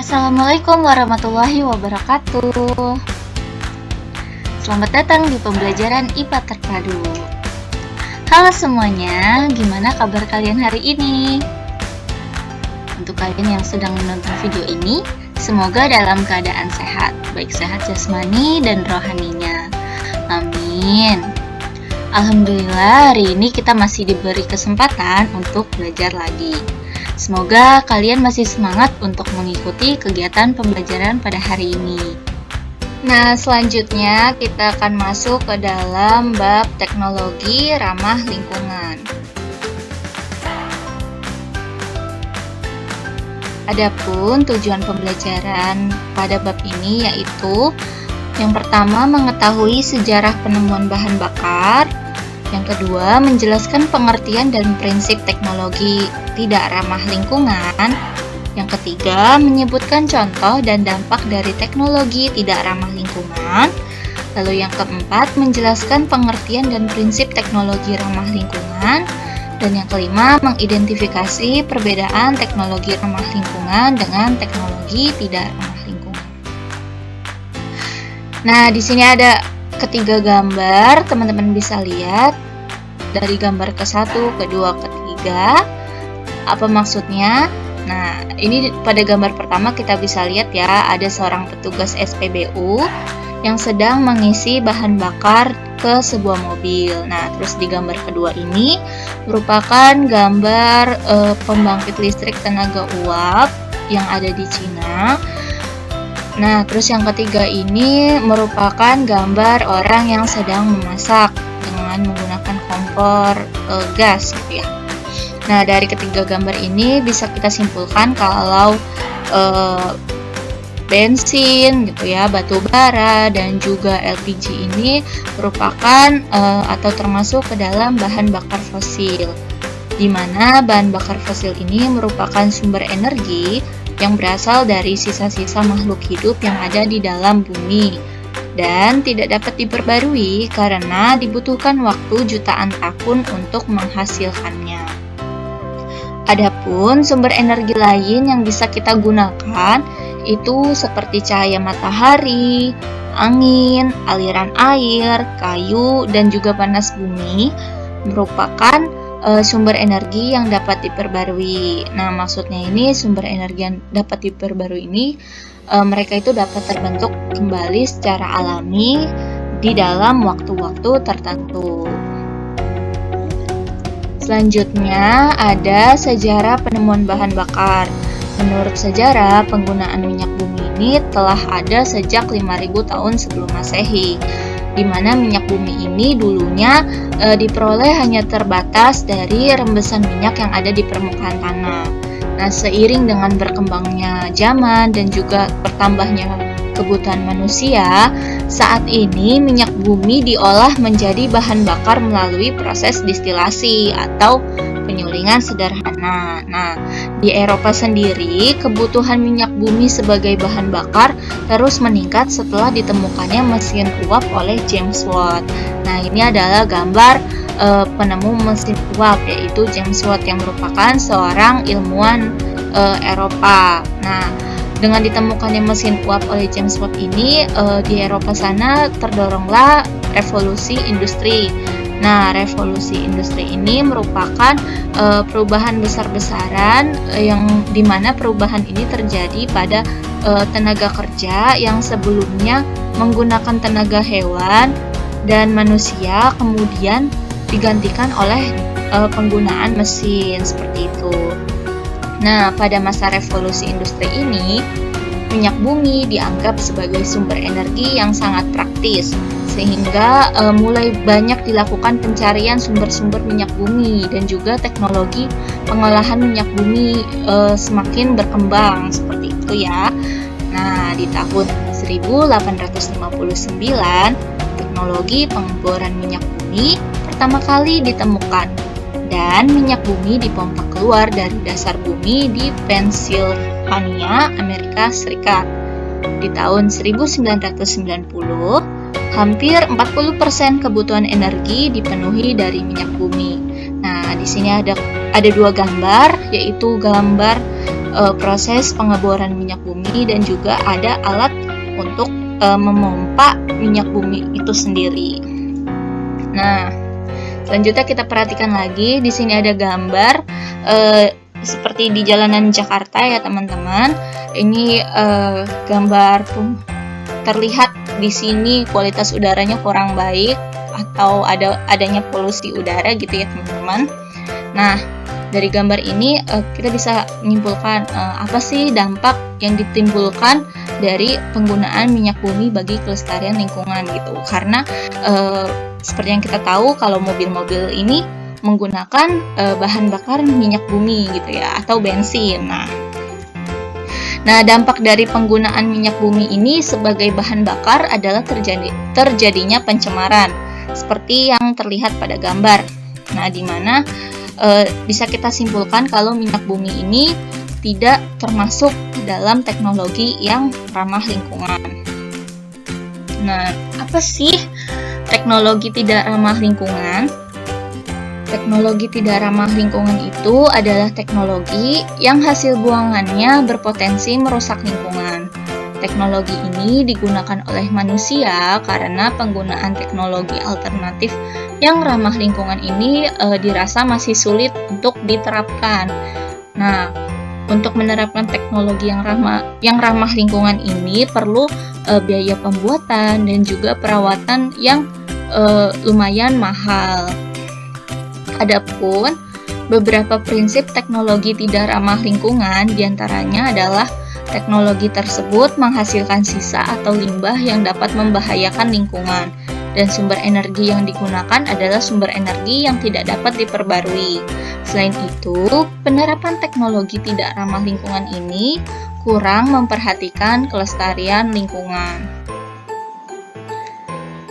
Assalamualaikum warahmatullahi wabarakatuh. Selamat datang di pembelajaran IPA Terpadu. Halo semuanya, gimana kabar kalian hari ini? Untuk kalian yang sedang menonton video ini, semoga dalam keadaan sehat, baik sehat jasmani dan rohaninya. Amin. Alhamdulillah, hari ini kita masih diberi kesempatan untuk belajar lagi. Semoga kalian masih semangat untuk mengikuti kegiatan pembelajaran pada hari ini. Nah, selanjutnya kita akan masuk ke dalam bab teknologi ramah lingkungan. Adapun tujuan pembelajaran pada bab ini yaitu yang pertama mengetahui sejarah penemuan bahan bakar, yang kedua menjelaskan pengertian dan prinsip teknologi tidak ramah lingkungan, yang ketiga menyebutkan contoh dan dampak dari teknologi tidak ramah lingkungan, lalu yang keempat menjelaskan pengertian dan prinsip teknologi ramah lingkungan, dan yang kelima mengidentifikasi perbedaan teknologi ramah lingkungan dengan teknologi tidak ramah lingkungan. Nah, di sini ada ketiga gambar, teman-teman bisa lihat dari gambar ke-1, kedua, ketiga. Apa maksudnya? Nah, ini pada gambar pertama kita bisa lihat ya, ada seorang petugas SPBU yang sedang mengisi bahan bakar ke sebuah mobil. Nah, terus di gambar kedua ini merupakan gambar pembangkit listrik tenaga uap yang ada di Cina. Nah, terus yang ketiga ini merupakan gambar orang yang sedang memasak dengan menggunakan kompor gas gitu ya. Nah, dari ketiga gambar ini bisa kita simpulkan kalau bensin gitu ya, batu bara dan juga LPG ini merupakan atau termasuk ke dalam bahan bakar fosil, di mana bahan bakar fosil ini merupakan sumber energi yang berasal dari sisa-sisa makhluk hidup yang ada di dalam bumi dan tidak dapat diperbarui karena dibutuhkan waktu jutaan tahun untuk menghasilkannya. Adapun sumber energi lain yang bisa kita gunakan itu seperti cahaya matahari, angin, aliran air, kayu, dan juga panas bumi merupakan sumber energi yang dapat diperbarui. Nah, maksudnya ini sumber energi yang dapat diperbarui ini mereka itu dapat terbentuk kembali secara alami di dalam waktu-waktu tertentu. Selanjutnya ada sejarah penemuan bahan bakar. Menurut sejarah, penggunaan minyak bumi ini telah ada sejak 5.000 tahun sebelum Masehi, di mana minyak bumi ini dulunya diperoleh hanya terbatas dari rembesan minyak yang ada di permukaan tanah. Nah, seiring dengan berkembangnya zaman dan juga bertambahnya kebutuhan manusia, saat ini minyak bumi diolah menjadi bahan bakar melalui proses distilasi atau penyulingan sederhana. Nah, di Eropa sendiri, kebutuhan minyak bumi sebagai bahan bakar terus meningkat setelah ditemukannya mesin uap oleh James Watt. Nah, ini adalah gambar penemu mesin uap, yaitu James Watt yang merupakan seorang ilmuwan Eropa. Nah, dengan ditemukannya mesin uap oleh James Watt ini, di Eropa sana terdoronglah revolusi industri. Nah, revolusi industri ini merupakan perubahan besar-besaran yang dimana perubahan ini terjadi pada tenaga kerja yang sebelumnya menggunakan tenaga hewan dan manusia, kemudian digantikan oleh penggunaan mesin seperti itu. Nah, pada masa revolusi industri ini, minyak bumi dianggap sebagai sumber energi yang sangat praktis, sehingga mulai banyak dilakukan pencarian sumber-sumber minyak bumi dan juga teknologi pengolahan minyak bumi semakin berkembang seperti itu ya. Nah, di tahun 1859, teknologi pengeboran minyak bumi pertama kali ditemukan dan minyak bumi dipompa keluar dari dasar bumi di Pennsylvania, Amerika Serikat. Di tahun 1990, hampir 40% kebutuhan energi dipenuhi dari minyak bumi. Nah, di sini ada dua gambar, yaitu gambar proses pengeboran minyak bumi dan juga ada alat untuk memompa minyak bumi itu sendiri. Nah, selanjutnya kita perhatikan lagi, di sini ada gambar seperti di jalanan Jakarta ya teman-teman. Ini gambar terlihat di sini kualitas udaranya kurang baik atau adanya polusi udara gitu ya teman-teman. Nah, dari gambar ini kita bisa menyimpulkan apa sih dampak yang ditimbulkan dari penggunaan minyak bumi bagi kelestarian lingkungan gitu. Karena seperti yang kita tahu kalau mobil-mobil ini menggunakan bahan bakar minyak bumi gitu ya atau bensin. Nah, dampak dari penggunaan minyak bumi ini sebagai bahan bakar adalah terjadinya pencemaran seperti yang terlihat pada gambar. Nah, di mana bisa kita simpulkan kalau minyak bumi ini tidak termasuk dalam teknologi yang ramah lingkungan. Nah, apa sih teknologi tidak ramah lingkungan? Teknologi tidak ramah lingkungan itu adalah teknologi yang hasil buangannya berpotensi merusak lingkungan. Teknologi ini digunakan oleh manusia karena penggunaan teknologi alternatif yang ramah lingkungan ini dirasa masih sulit untuk diterapkan. Nah, untuk menerapkan teknologi yang ramah lingkungan ini perlu biaya pembuatan dan juga perawatan yang lumayan mahal. Adapun beberapa prinsip teknologi tidak ramah lingkungan diantaranya adalah teknologi tersebut menghasilkan sisa atau limbah yang dapat membahayakan lingkungan dan sumber energi yang digunakan adalah sumber energi yang tidak dapat diperbarui. Selain itu, penerapan teknologi tidak ramah lingkungan ini kurang memperhatikan kelestarian lingkungan.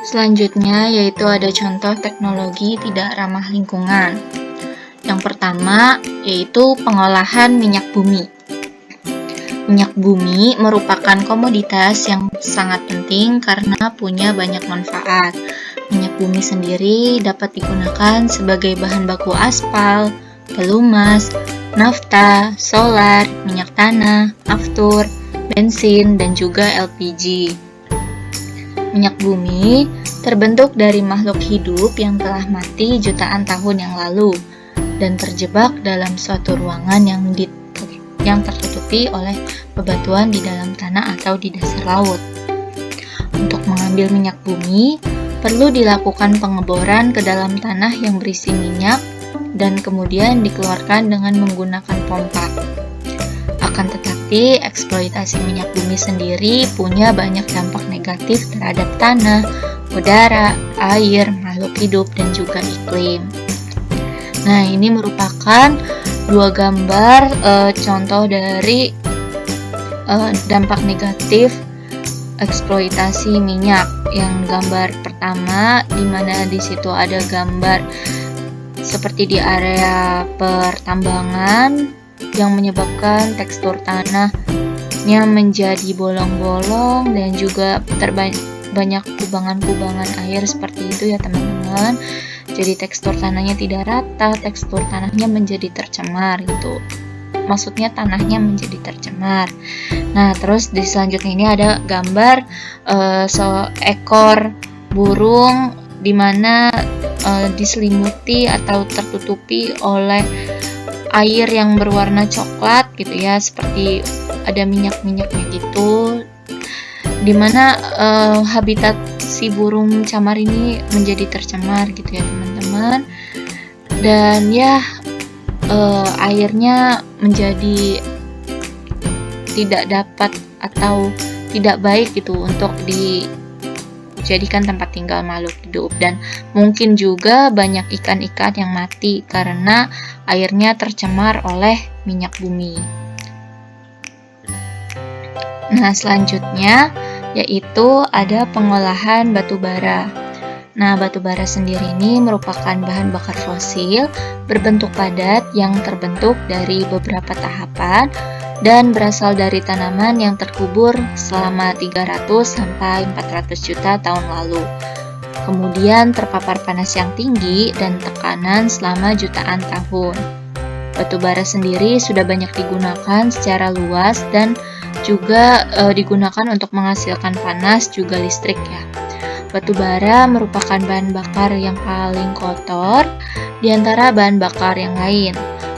Selanjutnya yaitu ada contoh teknologi tidak ramah lingkungan. Yang pertama yaitu pengolahan minyak bumi. Minyak bumi merupakan komoditas yang sangat penting karena punya banyak manfaat. Minyak bumi sendiri dapat digunakan sebagai bahan baku aspal, pelumas, nafta, solar, minyak tanah, aftur, bensin, dan juga LPG. Minyak bumi terbentuk dari makhluk hidup yang telah mati jutaan tahun yang lalu dan terjebak dalam suatu ruangan yang tertutupi oleh bebatuan di dalam tanah atau di dasar laut. Untuk mengambil minyak bumi, perlu dilakukan pengeboran ke dalam tanah yang berisi minyak dan kemudian dikeluarkan dengan menggunakan pompa. Akan tetapi, eksploitasi minyak bumi sendiri punya banyak dampak negatif terhadap tanah, udara, air, makhluk hidup, dan juga iklim. Nah, ini merupakan dua gambar contoh dari dampak negatif eksploitasi minyak. Yang gambar pertama, di mana di situ ada gambar seperti di area pertambangan yang menyebabkan tekstur tanahnya menjadi bolong-bolong dan juga banyak kubangan-kubangan air seperti itu ya teman-teman. Jadi tekstur tanahnya tidak rata, tekstur tanahnya menjadi tercemar gitu. Maksudnya tanahnya menjadi tercemar. Nah, terus di selanjutnya ini ada gambar seekor burung di mana diselimuti atau tertutupi oleh air yang berwarna coklat gitu ya, seperti ada minyak-minyaknya gitu, dimana habitat si burung camar ini menjadi tercemar gitu ya teman-teman. Dan ya airnya menjadi tidak dapat atau tidak baik gitu untuk dijadikan tempat tinggal makhluk hidup, dan mungkin juga banyak ikan-ikan yang mati karena airnya tercemar oleh minyak bumi. Nah, selanjutnya yaitu ada pengolahan batu bara. Nah, batu bara sendiri ini merupakan bahan bakar fosil berbentuk padat yang terbentuk dari beberapa tahapan dan berasal dari tanaman yang terkubur selama 300 sampai 400 juta tahun lalu. Kemudian terpapar panas yang tinggi dan tekanan selama jutaan tahun. Batu bara sendiri sudah banyak digunakan secara luas dan juga digunakan untuk menghasilkan panas juga listrik ya. Batu bara merupakan bahan bakar yang paling kotor di antara bahan bakar yang lain.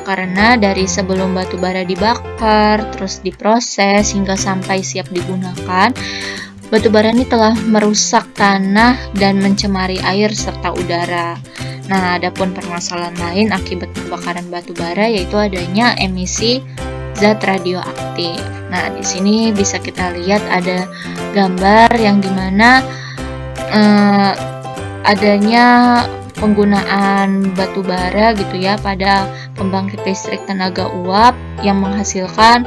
Karena dari sebelum batu bara dibakar, terus diproses hingga sampai siap digunakan, batu bara ini telah merusak tanah dan mencemari air serta udara. Nah, adapun permasalahan lain akibat pembakaran batu bara yaitu adanya emisi zat radioaktif. Nah, di sini bisa kita lihat ada gambar yang dimana adanya penggunaan batu bara gitu ya pada pembangkit listrik tenaga uap yang menghasilkan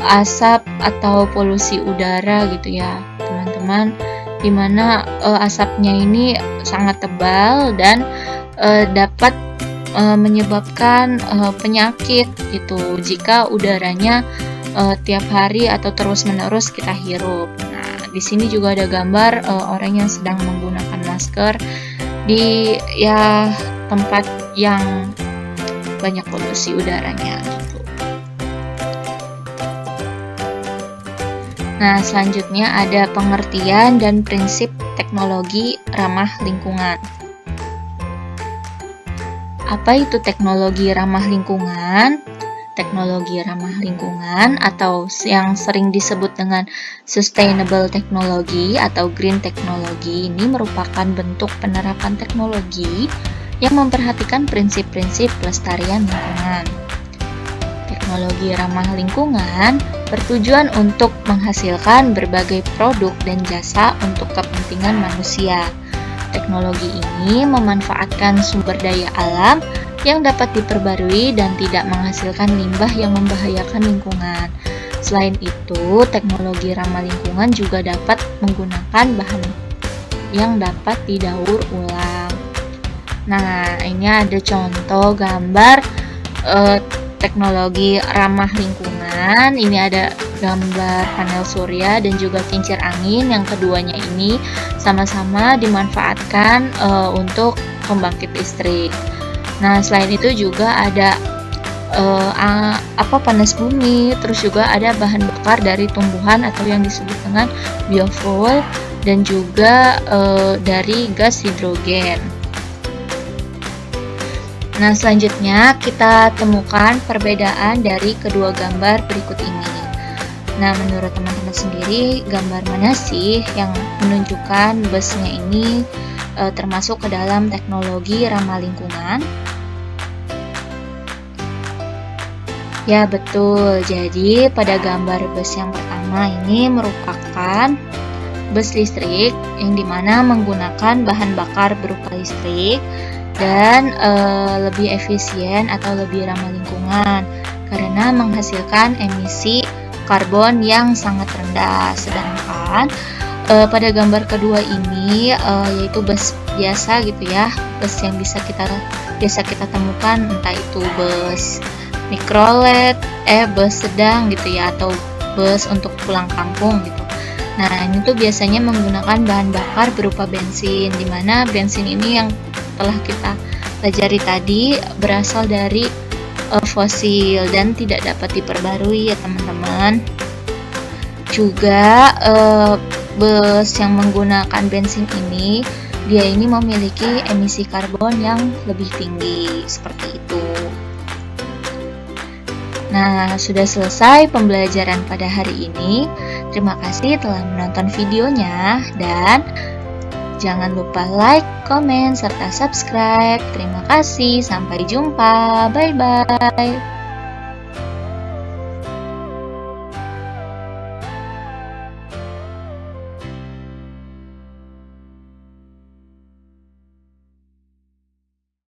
asap atau polusi udara gitu ya, teman-teman, dimana asapnya ini sangat tebal dan dapat menyebabkan penyakit gitu jika udaranya tiap hari atau terus-menerus kita hirup. Nah, di sini juga ada gambar orang yang sedang menggunakan masker di tempat yang banyak polusi udaranya gitu. Nah, selanjutnya ada pengertian dan prinsip teknologi ramah lingkungan. Apa itu teknologi ramah lingkungan? Teknologi ramah lingkungan atau yang sering disebut dengan sustainable technology atau green technology ini merupakan bentuk penerapan teknologi yang memperhatikan prinsip-prinsip pelestarian lingkungan. Teknologi ramah lingkungan bertujuan untuk menghasilkan berbagai produk dan jasa untuk kepentingan manusia. Teknologi ini memanfaatkan sumber daya alam yang dapat diperbarui dan tidak menghasilkan limbah yang membahayakan lingkungan. Selain itu, teknologi ramah lingkungan juga dapat menggunakan bahan yang dapat didaur ulang. Nah, ini ada contoh gambar teknologi ramah lingkungan. Ini ada gambar panel surya dan juga kincir angin. Yang keduanya ini sama-sama dimanfaatkan untuk pembangkit listrik. Nah, selain itu juga ada panas bumi, terus juga ada bahan bakar dari tumbuhan atau yang disebut dengan biofuel dan juga dari gas hidrogen. Nah, selanjutnya kita temukan perbedaan dari kedua gambar berikut ini. Nah, menurut teman-teman sendiri, gambar mana sih yang menunjukkan busnya ini termasuk ke dalam teknologi ramah lingkungan? Ya, betul. Jadi, pada gambar bus yang pertama ini merupakan bus listrik yang dimana menggunakan bahan bakar berupa listrik dan lebih efisien atau lebih ramah lingkungan karena menghasilkan emisi karbon yang sangat rendah. Sedangkan pada gambar kedua ini yaitu bus biasa gitu ya, bus yang biasa kita temukan, entah itu bus mikrolet, bus sedang gitu ya, atau bus untuk pulang kampung gitu. Nah, ini tuh biasanya menggunakan bahan bakar berupa bensin, dimana bensin ini yang telah kita pelajari tadi berasal dari fosil dan tidak dapat diperbarui ya teman-teman. Juga bus yang menggunakan bensin ini, dia ini memiliki emisi karbon yang lebih tinggi seperti itu. Nah, sudah selesai pembelajaran pada hari ini. Terima kasih telah menonton videonya dan jangan lupa like, komen, serta subscribe. Terima kasih, sampai jumpa. Bye-bye.